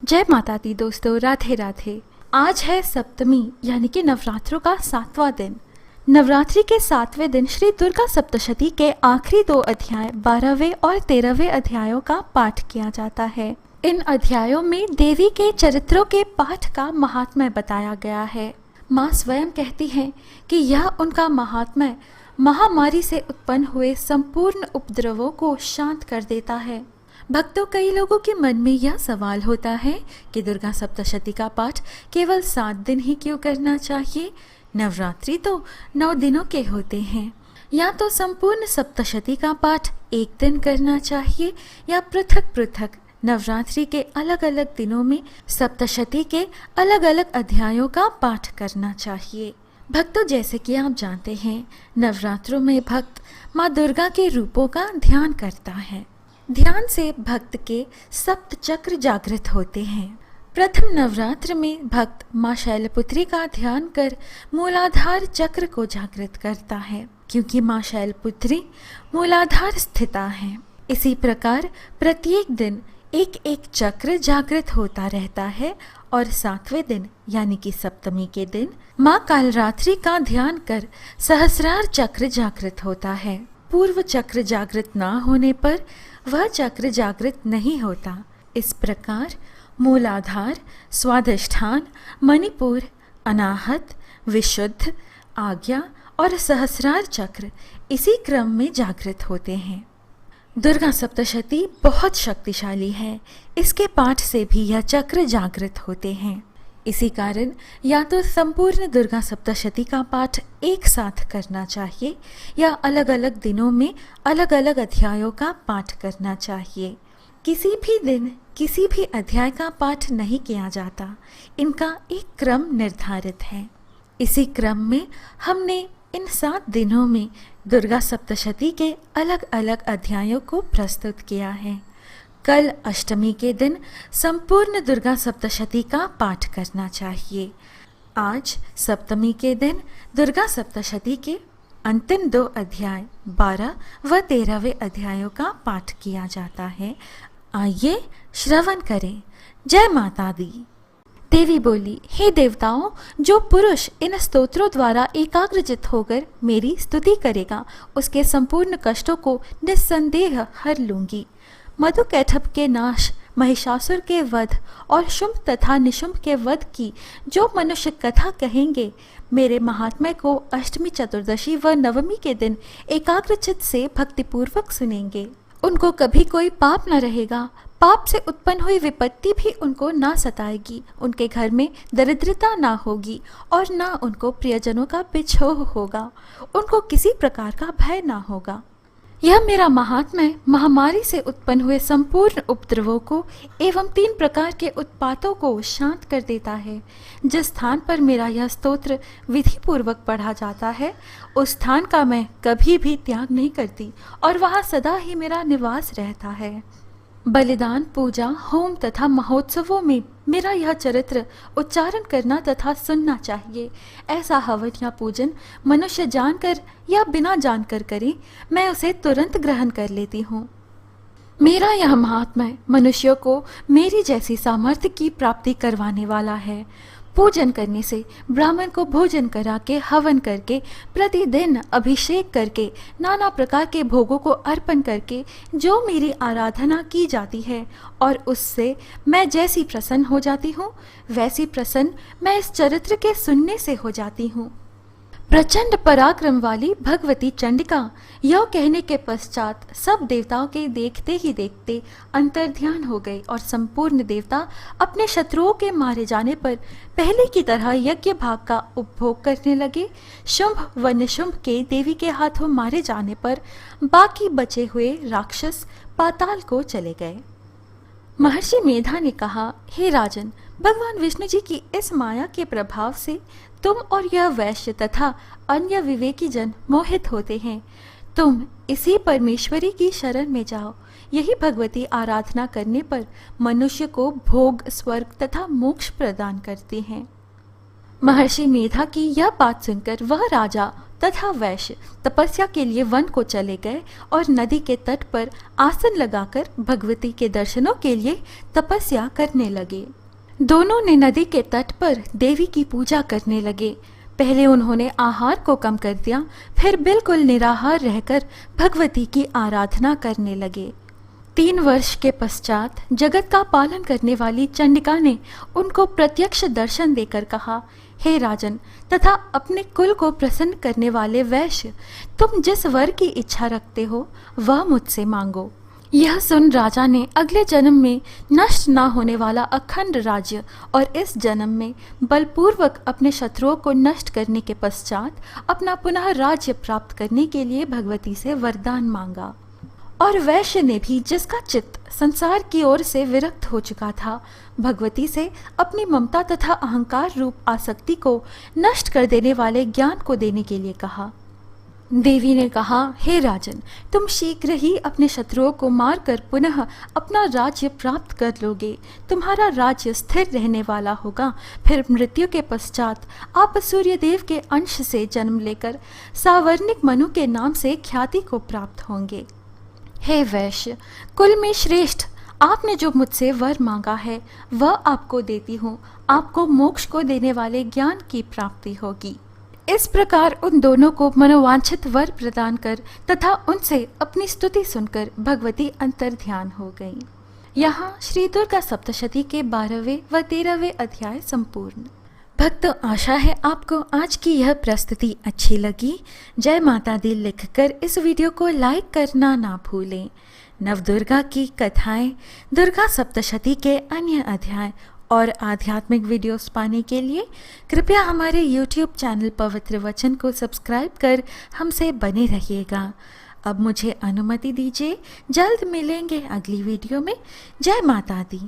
जय माता दी दोस्तों, राधे राधे। आज है सप्तमी यानी कि नवरात्रों का 7वां दिन। नवरात्रि के 7वें दिन श्री दुर्गा सप्तशती के आखिरी 2 अध्याय 12वें और 13वें अध्यायों का पाठ किया जाता है। इन अध्यायों में देवी के चरित्रों के पाठ का महात्म्य बताया गया है। माँ स्वयं कहती हैं कि यह उनका महात्म्य महामारी से उत्पन्न हुए संपूर्ण उपद्रवों को शांत कर देता है। भक्तों, कई लोगों के मन में यह सवाल होता है कि दुर्गा सप्तशती का पाठ केवल 7 दिन ही क्यों करना चाहिए? नवरात्रि तो 9 दिनों के होते हैं। या तो संपूर्ण सप्तशती का पाठ एक दिन करना चाहिए या पृथक पृथक नवरात्रि के अलग अलग दिनों में सप्तशती के अलग अलग अध्यायों का पाठ करना चाहिए। भक्तों, जैसे कि आप जानते हैं, नवरात्रों में भक्त माँ दुर्गा के रूपों का ध्यान करता है। ध्यान से भक्त के सप्त चक्र जागृत होते हैं। प्रथम नवरात्र में भक्त माँ शैलपुत्री का ध्यान कर मूलाधार चक्र को जागृत करता है, क्योंकि माँ शैलपुत्री मूलाधार स्थिता है। इसी प्रकार प्रत्येक दिन एक एक चक्र जागृत होता रहता है और 7वें दिन यानी कि सप्तमी के दिन माँ कालरात्रि का ध्यान कर सहस्रार चक्र जागृत होता है। पूर्व चक्र जागृत ना होने पर वह चक्र जागृत नहीं होता। इस प्रकार मूलाधार, स्वाधिष्ठान, मणिपुर, अनाहत, विशुद्ध, आज्ञा और सहस्रार चक्र इसी क्रम में जागृत होते हैं। दुर्गा सप्तशती बहुत शक्तिशाली है। इसके पाठ से भी यह चक्र जागृत होते हैं। इसी कारण या तो संपूर्ण दुर्गा सप्तशती का पाठ एक साथ करना चाहिए या अलग अलग दिनों में अलग अलग अध्यायों का पाठ करना चाहिए। किसी भी दिन किसी भी अध्याय का पाठ नहीं किया जाता। इनका एक क्रम निर्धारित है। इसी क्रम में हमने इन 7 दिनों में दुर्गा सप्तशती के अलग अलग अध्यायों को प्रस्तुत किया है। कल अष्टमी के दिन संपूर्ण दुर्गा सप्तशती का पाठ करना चाहिए। आज सप्तमी के दिन दुर्गा सप्तशती के अंतिम 2 अध्याय 12 व 13वें अध्यायों का पाठ किया जाता है। आइए श्रवण करें। जय माता दी। देवी बोली, हे देवताओं, जो पुरुष इन स्तोत्रों द्वारा एकाग्रचित होकर मेरी स्तुति करेगा उसके संपूर्ण कष्टों को निस्संदेह हर लूंगी। मधु कैटभ के नाश, महिषासुर के वध और शुंभ तथा निशुंभ के वध की जो मनुष्य कथा कहेंगे, मेरे महात्म्य को अष्टमी, चतुर्दशी व नवमी के दिन एकाग्रचित से भक्तिपूर्वक सुनेंगे, उनको कभी कोई पाप न रहेगा। पाप से उत्पन्न हुई विपत्ति भी उनको ना सताएगी। उनके घर में दरिद्रता ना होगी और ना उनको प्रियजनों का बिछोह होगा। उनको किसी प्रकार का भय ना होगा। यह मेरा महात्म्य महामारी से उत्पन्न हुए संपूर्ण उपद्रवों को एवं 3 प्रकार के उत्पातों को शांत कर देता है। जिस स्थान पर मेरा यह स्तोत्र विधि पूर्वक पढ़ा जाता है, उस स्थान का मैं कभी भी त्याग नहीं करती और वहाँ सदा ही मेरा निवास रहता है। बलिदान, पूजा, होम तथा महोत्सवों में मेरा यह चरित्र उच्चारण करना तथा सुनना चाहिए। ऐसा हवन या पूजन मनुष्य जानकर या बिना जानकर करे, मैं उसे तुरंत ग्रहण कर लेती हूँ। मेरा यह महात्म्य मनुष्यों को मेरी जैसी सामर्थ्य की प्राप्ति करवाने वाला है। पूजन करने से, ब्राह्मण को भोजन करा के, हवन करके, प्रतिदिन अभिषेक करके, नाना प्रकार के भोगों को अर्पण करके जो मेरी आराधना की जाती है और उससे मैं जैसी प्रसन्न हो जाती हूँ, वैसी प्रसन्न मैं इस चरित्र के सुनने से हो जाती हूँ। प्रचंड पराक्रम वाली भगवती चंडिका यह कहने के पश्चात सब देवताओं के देखते ही देखते अंतर्ध्यान हो गए और संपूर्ण देवता अपने शत्रुओं के मारे जाने पर पहले की तरह यज्ञ भाग का उपभोग करने लगे। शुंभ व निशुंभ के देवी के हाथों मारे जाने पर बाकी बचे हुए राक्षस पाताल को चले गए। महर्षि मेधा ने कहा, हे राजन, भगवान विष्णु जी की इस माया के प्रभाव से तुम और यह वैश्य तथा अन्य विवेकी जन मोहित होते हैं। तुम इसी परमेश्वरी की शरण में जाओ। यही भगवती आराधना करने पर मनुष्य को भोग, स्वर्ग तथा मोक्ष प्रदान करते हैं। महर्षि मेधा की यह बात सुनकर वह राजा तथा वैश्य तपस्या के लिए वन को चले गए और नदी के तट पर आसन लगाकर भगवती के दर्शनों के लिए तपस्या करने लगे। दोनों ने नदी के तट पर देवी की पूजा करने लगे। पहले उन्होंने आहार को कम कर दिया, फिर बिल्कुल निराहार रहकर भगवती की आराधना करने लगे। 3 वर्ष के पश्चात जगत का पालन करने वाली चंडिका ने उनको प्रत्यक्ष दर्शन देकर कहा, हे राजन तथा अपने कुल को प्रसन्न करने वाले वैश्य, तुम जिस वर की इच्छा रखते हो वह मुझसे मांगो। यह सुन राजा ने अगले जन्म में नष्ट न होने वाला अखंड राज्य और इस जन्म में बलपूर्वक अपने शत्रुओं को नष्ट करने के पश्चात अपना पुनः राज्य प्राप्त करने के लिए भगवती से वरदान मांगा। और वैश्य ने भी, जिसका चित्त संसार की ओर से विरक्त हो चुका था, भगवती से अपनी ममता तथा अहंकार रूप आसक्ति को नष्ट कर देने वाले ज्ञान को देने के लिए कहा। देवी ने कहा, हे राजन, तुम शीघ्र ही अपने शत्रुओं को मारकर पुनः अपना राज्य प्राप्त कर लोगे। तुम्हारा राज्य स्थिर रहने वाला होगा। फिर मृत्यु के पश्चात आप सूर्यदेव के अंश से जन्म लेकर सावर्णिक मनु के नाम से ख्याति को प्राप्त होंगे। हे वैश्य, कुल में श्रेष्ठ, आपने जो मुझसे वर मांगा है वह आपको देती हूँ। आपको मोक्ष को देने वाले ज्ञान की प्राप्ति होगी। इस प्रकार उन दोनों को मनोवांछित वर प्रदान कर तथा उनसे अपनी स्तुति सुनकर भगवती अंतर ध्यान हो गई। यहाँ श्री दुर्गा सप्तशती के 12वें व 13वें अध्याय संपूर्ण। भक्तों, आशा है आपको आज की यह प्रस्तुति अच्छी लगी। जय माता दी लिखकर इस वीडियो को लाइक करना ना भूलें। नवदुर्गा की कथाएं, दुर्गा सप्तशती के अन्य अध्याय और आध्यात्मिक वीडियोस पाने के लिए कृपया हमारे YouTube चैनल पवित्र वचन को सब्सक्राइब कर हमसे बने रहिएगा। अब मुझे अनुमति दीजिए, जल्द मिलेंगे अगली वीडियो में। जय माता दी।